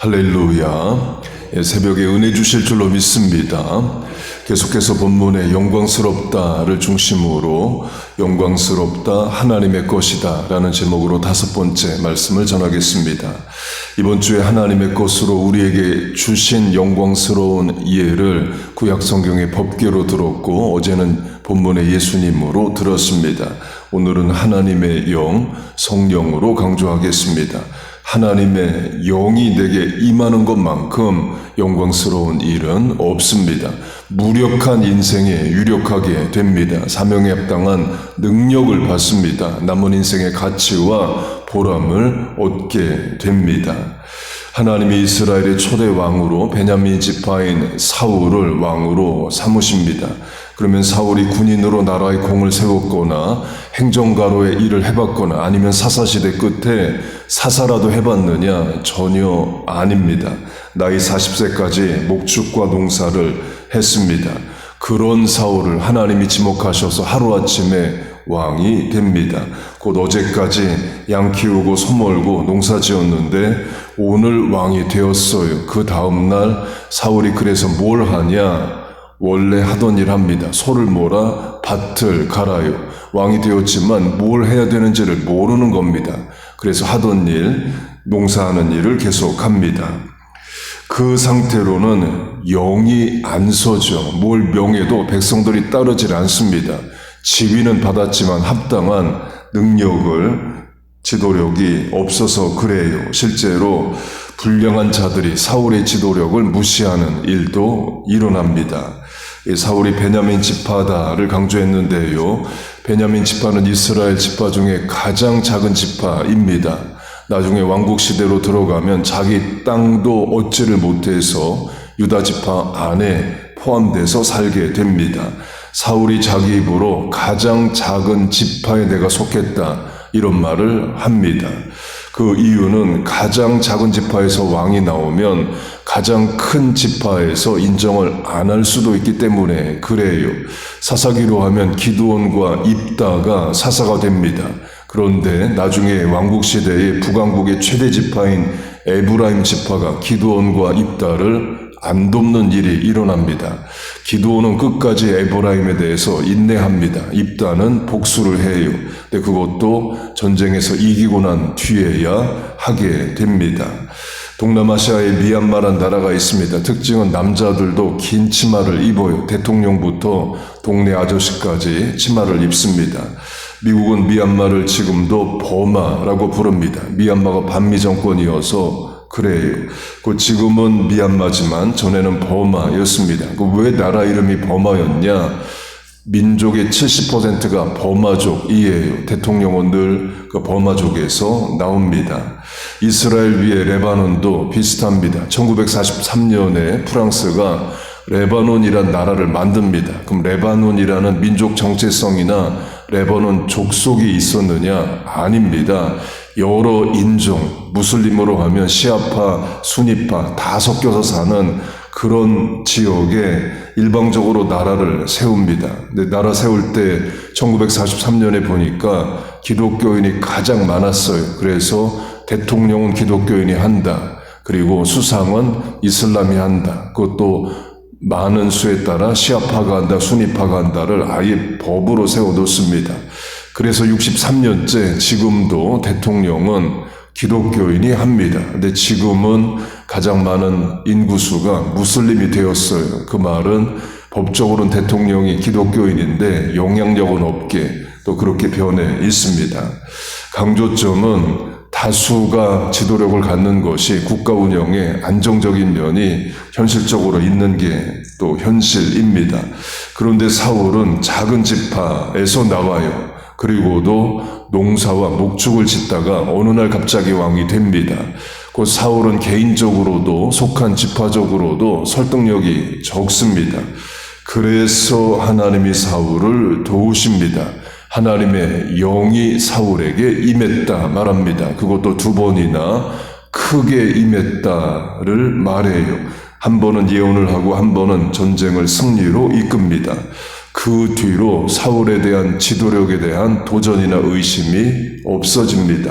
할렐루야. 새벽에 은혜 주실 줄로 믿습니다. 계속해서 본문에 영광스럽다를 중심으로 영광스럽다 하나님의 것이다 라는 제목으로 5번째 말씀을 전하겠습니다. 이번 주에 하나님의 것으로 우리에게 주신 영광스러운 이해를 구약성경의 법궤로 들었고, 어제는 본문의 예수님으로 들었습니다. 오늘은 하나님의 영, 성령으로 강조하겠습니다. 하나님의 영이 내게 임하는 것만큼 영광스러운 일은 없습니다. 무력한 인생에 유력하게 됩니다. 사명에 합당한 능력을 받습니다. 남은 인생의 가치와 보람을 얻게 됩니다. 하나님이 이스라엘의 초대 왕으로 베냐민 지파인 사울을 왕으로 삼으십니다. 그러면 사울이 군인으로 나라의 공을 세웠거나 행정가로의 일을 해봤거나 아니면 사사시대 끝에 사사라도 해봤느냐? 전혀 아닙니다. 나이 40세까지 목축과 농사를 했습니다. 그런 사울을 하나님이 지목하셔서 하루아침에 왕이 됩니다. 곧 어제까지 양 키우고 소 몰고 농사 지었는데 오늘 왕이 되었어요. 그 다음날 사울이 그래서 뭘 하냐? 원래 하던 일 합니다. 소를 몰아 밭을 갈아요. 왕이 되었지만 뭘 해야 되는지를 모르는 겁니다. 그래서 하던 일, 농사하는 일을 계속합니다. 그 상태로는 영이 안 서죠. 뭘 명해도 백성들이 따르질 않습니다. 지위는 받았지만 합당한 능력을, 지도력이 없어서 그래요. 실제로 불량한 자들이 사울의 지도력을 무시하는 일도 일어납니다. 사울이 베냐민 지파다를 강조했는데요. 베냐민 지파는 이스라엘 지파 중에 가장 작은 지파입니다. 나중에 왕국 시대로 들어가면 자기 땅도 얻지를 못해서 유다 지파 안에 포함돼서 살게 됩니다. 사울이 자기 입으로 가장 작은 지파에 내가 속했다, 이런 말을 합니다. 그 이유는 가장 작은 지파에서 왕이 나오면 가장 큰 지파에서 인정을 안 할 수도 있기 때문에 그래요. 사사기로 하면 기드온과 입다가 사사가 됩니다. 그런데 나중에 왕국 시대의 북왕국의 최대 지파인 에브라임 지파가 기드온과 입다를 안 돕는 일이 일어납니다. 기드온은 끝까지 에브라임에 대해서 인내합니다. 입다는 복수를 해요. 근데 그것도 전쟁에서 이기고 난 뒤에야 하게 됩니다. 동남아시아에 미얀마라는 나라가 있습니다. 특징은 남자들도 긴 치마를 입어요. 대통령부터 동네 아저씨까지 치마를 입습니다. 미국은 미얀마를 지금도 버마라고 부릅니다. 미얀마가 반미 정권이어서 그래요. 지금은 미얀마지만 전에는 버마였습니다. 왜 나라 이름이 버마였냐? 민족의 70%가 버마족이에요. 대통령은 늘 그 버마족에서 나옵니다. 이스라엘 위에 레바논도 비슷합니다. 1943년에 프랑스가 레바논이란 나라를 만듭니다. 그럼 레바논이라는 민족 정체성이나 레바논 족속이 있었느냐? 아닙니다. 여러 인종, 무슬림으로 하면 시아파, 수니파 다 섞여서 사는 그런 지역에 일방적으로 나라를 세웁니다. 근데 나라 세울 때 1943년에 보니까 기독교인이 가장 많았어요. 그래서 대통령은 기독교인이 한다. 그리고 수상은 이슬람이 한다. 그것도 많은 수에 따라 시아파가 한다, 수니파가 한다를 아예 법으로 세워뒀습니다. 그래서 63년째 지금도 대통령은 기독교인이 합니다. 근데 지금은 가장 많은 인구수가 무슬림이 되었어요. 그 말은 법적으로는 대통령이 기독교인인데 영향력은 없게 또 그렇게 변해 있습니다. 강조점은 다수가 지도력을 갖는 것이 국가 운영에 안정적인 면이 현실적으로 있는 게 또 현실입니다. 그런데 사울은 작은 지파에서 나와요. 그리고도 농사와 목축을 짓다가 어느 날 갑자기 왕이 됩니다. 그 사울은 개인적으로도 속한 지파적으로도 설득력이 적습니다. 그래서 하나님이 사울을 도우십니다. 하나님의 영이 사울에게 임했다 말합니다. 그것도 2번이나 크게 임했다를 말해요. 한 번은 예언을 하고 한 번은 전쟁을 승리로 이끕니다. 그 뒤로 사울에 대한 지도력에 대한 도전이나 의심이 없어집니다.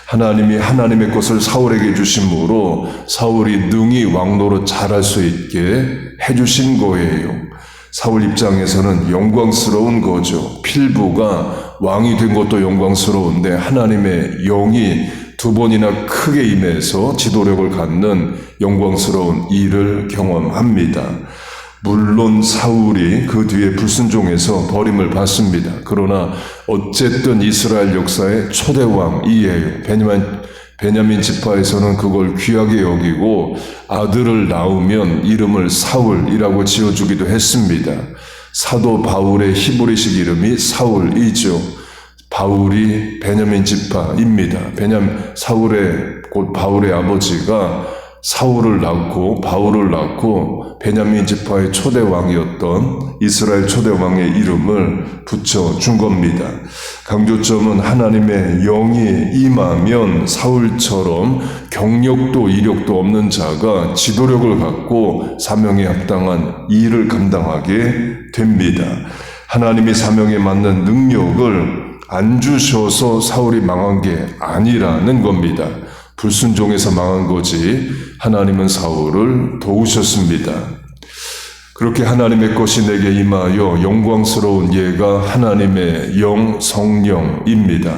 하나님이 하나님의 것을 사울에게 주심으로 사울이 능히 왕노릇 잘할 수 있게 해주신 거예요. 사울 입장에서는 영광스러운 거죠. 필부가 왕이 된 것도 영광스러운데 하나님의 영이 두 번이나 크게 임해서 지도력을 갖는 영광스러운 일을 경험합니다. 물론 사울이 그 뒤에 불순종해서 버림을 받습니다. 그러나 어쨌든 이스라엘 역사의 초대 왕이에요. 베냐민 지파에서는 그걸 귀하게 여기고 아들을 낳으면 이름을 사울이라고 지어주기도 했습니다. 사도 바울의 히브리식 이름이 사울이죠. 바울이 베냐민 지파입니다. 사울의 곧 바울의 아버지가 사울을 낳고 바울을 낳고 베냐민 지파의 초대 왕이었던 이스라엘 초대 왕의 이름을 붙여준 겁니다. 강조점은 하나님의 영이 임하면 사울처럼 경력도 이력도 없는 자가 지도력을 갖고 사명에 합당한 일을 감당하게 됩니다. 하나님이 사명에 맞는 능력을 안 주셔서 사울이 망한 게 아니라는 겁니다. 불순종해서 망한 거지 하나님은 사울을 도우셨습니다. 그렇게 하나님의 것이 내게 임하여 영광스러운 예가 하나님의 영 성령입니다.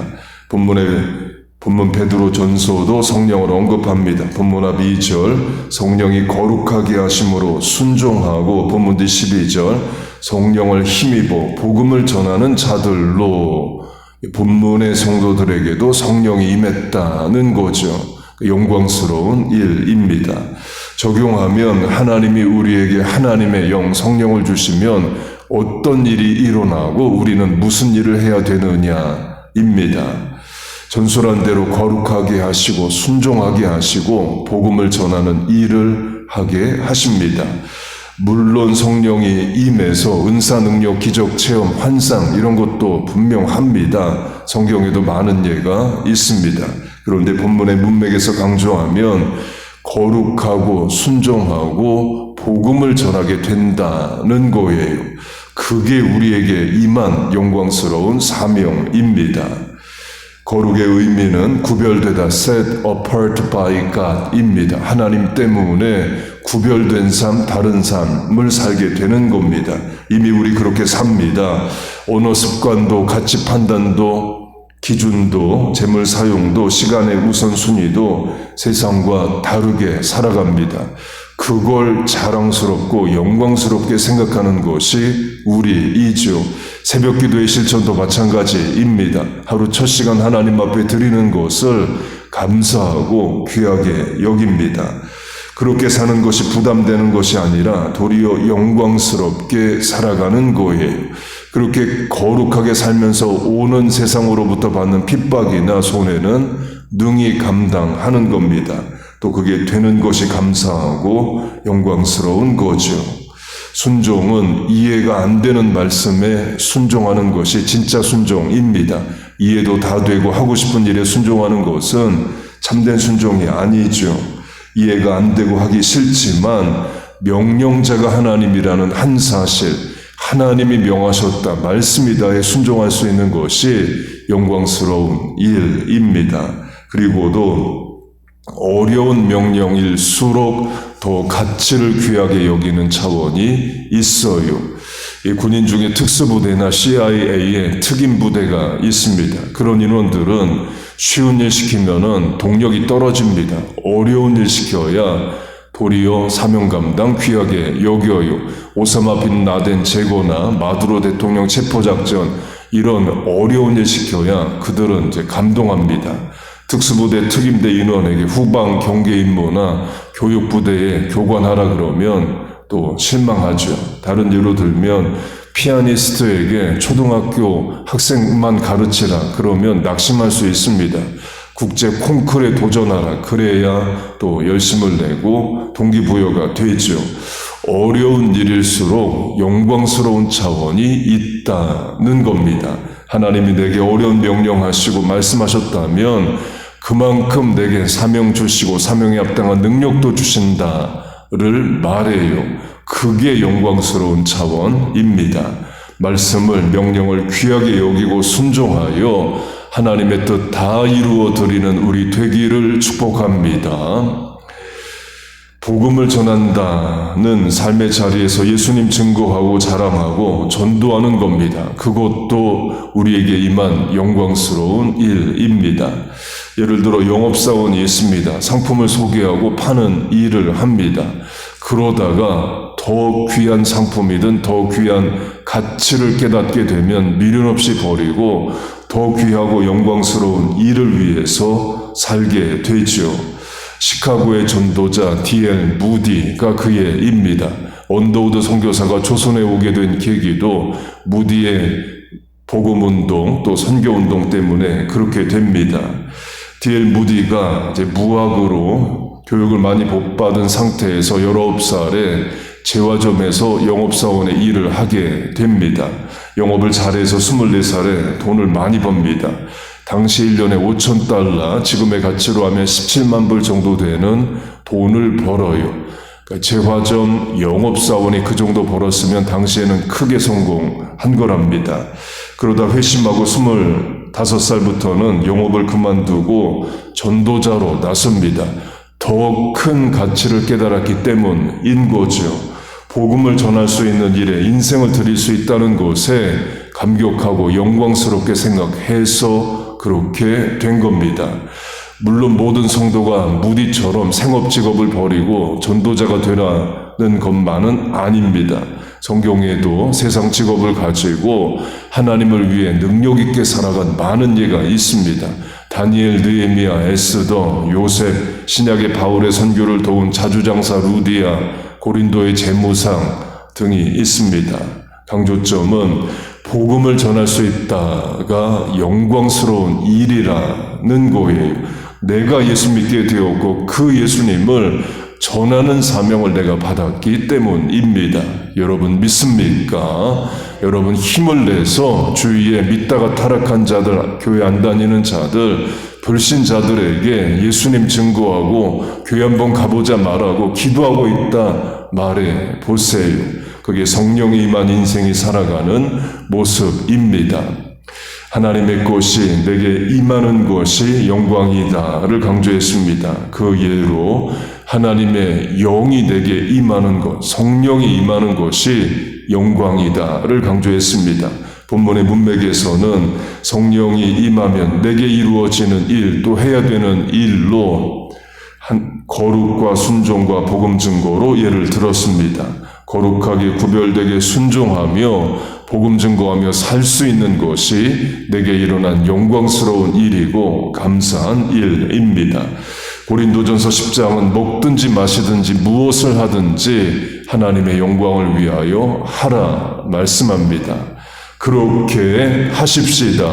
본문 베드로 전서도 성령을 언급합니다. 본문 앞 2절 성령이 거룩하게 하심으로 순종하고 본문 뒤 12절 성령을 힘입어 복음을 전하는 자들로 본문의 성도들에게도 성령이 임했다는 거죠. 영광스러운 일입니다. 적용하면 하나님이 우리에게 하나님의 영 성령을 주시면 어떤 일이 일어나고 우리는 무슨 일을 해야 되느냐입니다. 전설한 대로 거룩하게 하시고 순종하게 하시고 복음을 전하는 일을 하게 하십니다. 물론 성령이 임해서 은사, 능력, 기적, 체험, 환상 이런 것도 분명합니다. 성경에도 많은 예가 있습니다. 그런데 본문의 문맥에서 강조하면 거룩하고 순종하고 복음을 전하게 된다는 거예요. 그게 우리에게 임한 영광스러운 사명입니다. 거룩의 의미는 구별되다, set apart by God입니다. 하나님 때문에 구별된 삶, 다른 삶을 살게 되는 겁니다. 이미 우리 그렇게 삽니다. 언어 습관도, 가치 판단도, 기준도, 재물 사용도, 시간의 우선순위도 세상과 다르게 살아갑니다. 그걸 자랑스럽고 영광스럽게 생각하는 것이 우리이죠. 새벽 기도의 실천도 마찬가지입니다. 하루 첫 시간 하나님 앞에 드리는 것을 감사하고 귀하게 여깁니다. 그렇게 사는 것이 부담되는 것이 아니라 도리어 영광스럽게 살아가는 거예요. 그렇게 거룩하게 살면서 오는 세상으로부터 받는 핍박이나 손해는 능히 감당하는 겁니다. 또 그게 되는 것이 감사하고 영광스러운 거죠. 순종은 이해가 안 되는 말씀에 순종하는 것이 진짜 순종입니다. 이해도 다 되고 하고 싶은 일에 순종하는 것은 참된 순종이 아니죠. 이해가 안 되고 하기 싫지만 명령자가 하나님이라는 한 사실, 하나님이 명하셨다, 말씀이다에 순종할 수 있는 것이 영광스러운 일입니다. 그리고도 어려운 명령일수록 더 가치를 귀하게 여기는 차원이 있어요. 이 군인 중에 특수부대나 CIA의 특임부대가 있습니다. 그런 인원들은 쉬운 일 시키면은 동력이 떨어집니다. 어려운 일 시켜야 도리어 사명 감당 귀하게 여겨요. 오사마 빈 라덴 제거나 마두로 대통령 체포작전 이런 어려운 일 시켜야 그들은 이제 감동합니다. 특수부대 특임대 인원에게 후방 경계 임무나 교육부대에 교관하라 그러면 또 실망하죠. 다른 예로 들면 피아니스트에게 초등학교 학생만 가르치라 그러면 낙심할 수 있습니다. 국제 콩쿨에 도전하라 그래야 또 열심을 내고 동기부여가 되죠. 어려운 일일수록 영광스러운 차원이 있다는 겁니다. 하나님이 내게 어려운 명령하시고 말씀하셨다면 그만큼 내게 사명 주시고 사명에 합당한 능력도 주신다를 말해요. 그게 영광스러운 차원입니다. 말씀을, 명령을 귀하게 여기고 순종하여 하나님의 뜻 다 이루어 드리는 우리 되기를 축복합니다. 복음을 전한다는 삶의 자리에서 예수님 증거하고 자랑하고 전도하는 겁니다. 그것도 우리에게 임한 영광스러운 일입니다. 예를 들어 영업사원이 있습니다. 상품을 소개하고 파는 일을 합니다. 그러다가 더 귀한 상품이든 더 귀한 가치를 깨닫게 되면 미련 없이 버리고 더 귀하고 영광스러운 일을 위해서 살게 되지요. 시카고의 전도자 D.L. 무디가 그의 입니다. 언더우드 선교사가 조선에 오게 된 계기도 무디의 복음운동 또 선교운동 때문에 그렇게 됩니다. D.L. 무디가 이제 무학으로 교육을 많이 못 받은 상태에서 19살에 제과점에서 영업사원의 일을 하게 됩니다. 영업을 잘해서 24살에 돈을 많이 법니다. 당시 1년에 5,000달러, 지금의 가치로 하면 17만 불 정도 되는 돈을 벌어요. 그러니까 제과점 영업사원이 그 정도 벌었으면 당시에는 크게 성공한 거랍니다. 그러다 회심하고 25살부터는 영업을 그만두고 전도자로 나섭니다. 더 큰 가치를 깨달았기 때문인 거죠. 복음을 전할 수 있는 일에 인생을 드릴 수 있다는 것에 감격하고 영광스럽게 생각해서 그렇게 된 겁니다. 물론 모든 성도가 무디처럼 생업직업을 버리고 전도자가 되라는 것만은 아닙니다. 성경에도 세상 직업을 가지고 하나님을 위해 능력 있게 살아간 많은 예가 있습니다. 다니엘, 느헤미야, 에스더, 요셉, 신약의 바울의 선교를 도운 자주장사 루디아, 고린도의 제무상 등이 있습니다. 강조점은 복음을 전할 수 있다가 영광스러운 일이라는 거예요. 내가 예수 믿게 되었고 그 예수님을 전하는 사명을 내가 받았기 때문입니다. 여러분 믿습니까? 여러분 힘을 내서 주위에 믿다가 타락한 자들, 교회 안 다니는 자들, 불신자들에게 예수님 증거하고 교회 한번 가보자 말하고 기도하고 있다 말해 보세요. 그게 성령이 임한 인생이 살아가는 모습입니다. 하나님의 것이 내게 임하는 것이 영광이다를 강조했습니다. 그 예로 하나님의 영이 내게 임하는 것, 성령이 임하는 것이 영광이다를 강조했습니다. 본문의 문맥에서는 성령이 임하면 내게 이루어지는 일, 또 해야 되는 일로 거룩과 순종과 복음 증거로 예를 들었습니다. 거룩하게 구별되게 순종하며 복음 증거하며 살 수 있는 것이 내게 일어난 영광스러운 일이고 감사한 일입니다. 고린도전서 10장은 먹든지 마시든지 무엇을 하든지 하나님의 영광을 위하여 하라 말씀합니다. 그렇게 하십시다.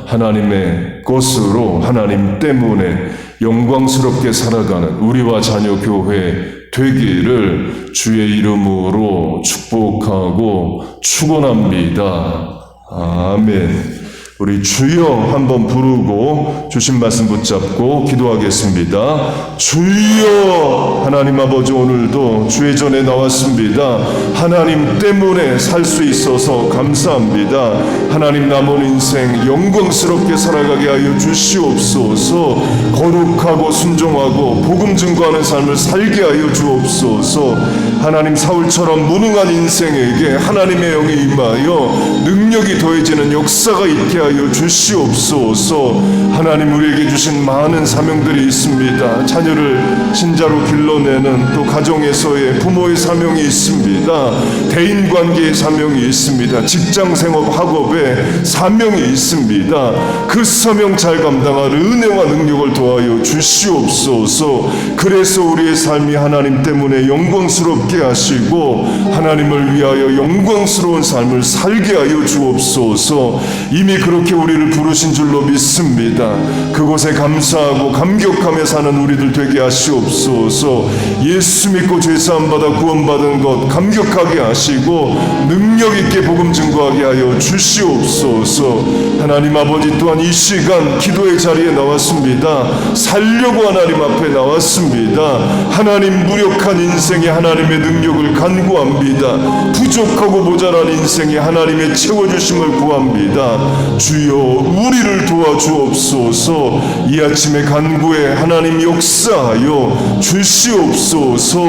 하나님의 것으로 하나님 때문에 영광스럽게 살아가는 우리와 자녀 교회 되기를 주의 이름으로 축복하고 축원합니다. 아멘. 우리 주여 한번 부르고 주신 말씀 붙잡고 기도하겠습니다. 주여, 하나님 아버지, 오늘도 주의 전에 나왔습니다. 하나님 때문에 살 수 있어서 감사합니다. 하나님 남은 인생 영광스럽게 살아가게 하여 주시옵소서. 거룩하고 순종하고 복음 증거하는 삶을 살게 하여 주옵소서. 하나님 사울처럼 무능한 인생에게 하나님의 영이 임하여 능력이 더해지는 역사가 있게 하여 주시옵소서. 하나님 우리에게 주신 많은 사명들이 있습니다. 자녀를 신자로 길러내는 또 가정에서의 부모의 사명이 있습니다. 대인관계의 사명이 있습니다. 직장생업 학업의 사명이 있습니다. 그 사명 잘 감당할 은혜와 능력을 도하여 주시옵소서. 그래서 우리의 삶이 하나님 때문에 영광스럽게 하시고 하나님을 위하여 영광스러운 삶을 살게 하여 주옵소서. 이미 그렇게 우리를 부르신 줄로 믿습니다. 그곳에 감사하고 감격하며 사는 우리들 되게 하시옵소서. 예수 믿고 죄사함 받아 구원받은 것 감격하게 하시고 능력 있게 복음 증거하게 하여 주시옵소서. 하나님 아버지, 또한 이 시간 기도의 자리에 나왔습니다. 살려고 하나님 앞에 나왔습니다. 하나님, 무력한 인생에 하나님의 능력을 간구합니다. 부족하고 모자란 인생에 하나님의 채워주심을 구합니다. 주여 우리를 도와주옵소서. 이 아침에 간구에 하나님 역사하여 주시옵소서.